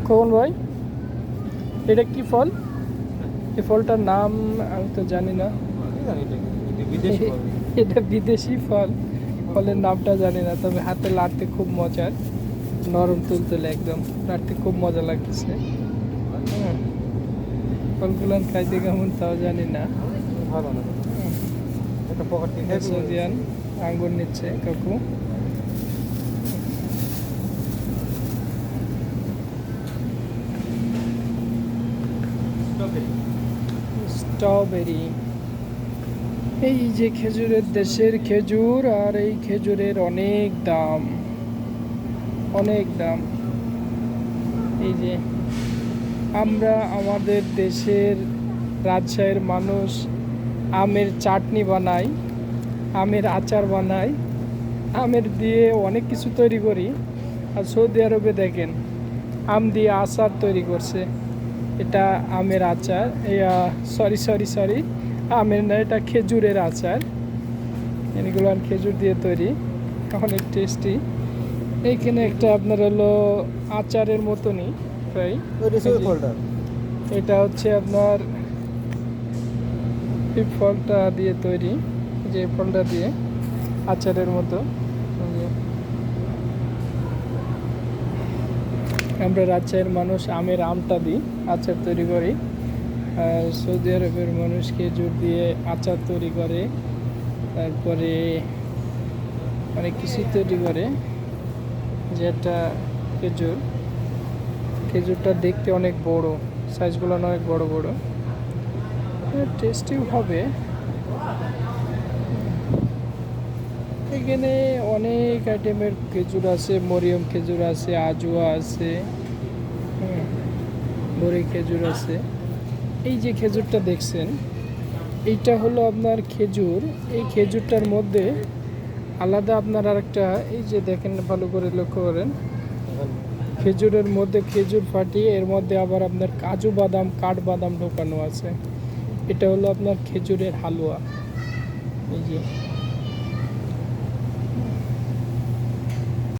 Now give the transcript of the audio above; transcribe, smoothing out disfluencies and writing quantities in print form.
কখন ভাই, এটা কি ফল? এই ফলটার নাম আমি তো জানি না। এটা বিদেশি ফল, ফলের নামটা জানি না, তবে হাতে লাড়তে খুব মজার, নরম তুলতুলে একদম, লাড়তে খুব মজা লাগতেছে। হ্যাঁ, ফলগুলো খাইতে কেমন তাও জানি না। সৌদিয়ান আঙ্গুর নিচ্ছে কাকু। স্ট্রবেরি, এই যে খেজুরের দেশের খেজুর, আর এই খেজুরের অনেক দাম, অনেক দাম। এই যে আমরা আমাদের দেশের রাজশাহীর মানুষ আমের চাটনি বানাই, আমের আচার বানাই, আমের দিয়ে অনেক কিছু তৈরি করি। আর সৌদি আরবে দেখেন আম দিয়ে আচার তৈরি করছে। এটা আমের আচার, সরি সরি সরি, আমের না, এটা খেজুরের আচার। এগুলো আর খেজুর দিয়ে তৈরি, অনেক টেস্টি। এইখানে একটা আপনার হলো আচারের মতনই প্রায়। এটা হচ্ছে আপনার এই ফলটা দিয়ে তৈরি, যে ফলটা দিয়ে আচারের মতো। আমরা রাজশাহীর মানুষ আমের আমটা দিই আচার তৈরি করি, আর সৌদি আরবের মানুষ খেজুর দিয়ে আচার তৈরি করে, তারপরে অনেক কিছু তৈরি করে। যেটা খেজুর, খেজুরটা দেখতে অনেক বড়, সাইজগুলো অনেক বড় বড়, টেস্টিও হবে। এখানে অনেক আইটেমের খেজুর আছে, মরিয়ম খেজুর আছে, আজুয়া আছে, বড়ি খেজুর আছে। এই যে খেজুরটা দেখছেন, এইটা হলো আপনার খেজুর। এই খেজুরটার মধ্যে আলাদা আপনার আরেকটা, এই যে দেখেন ভালো করে লক্ষ্য করেন, খেজুরের মধ্যে খেজুর ফাটিয়ে এর মধ্যে আবার আপনার কাজু বাদাম, কাঠবাদাম ঢোকানো আছে। এটা হলো আপনার খেজুরের হালুয়া। এই যে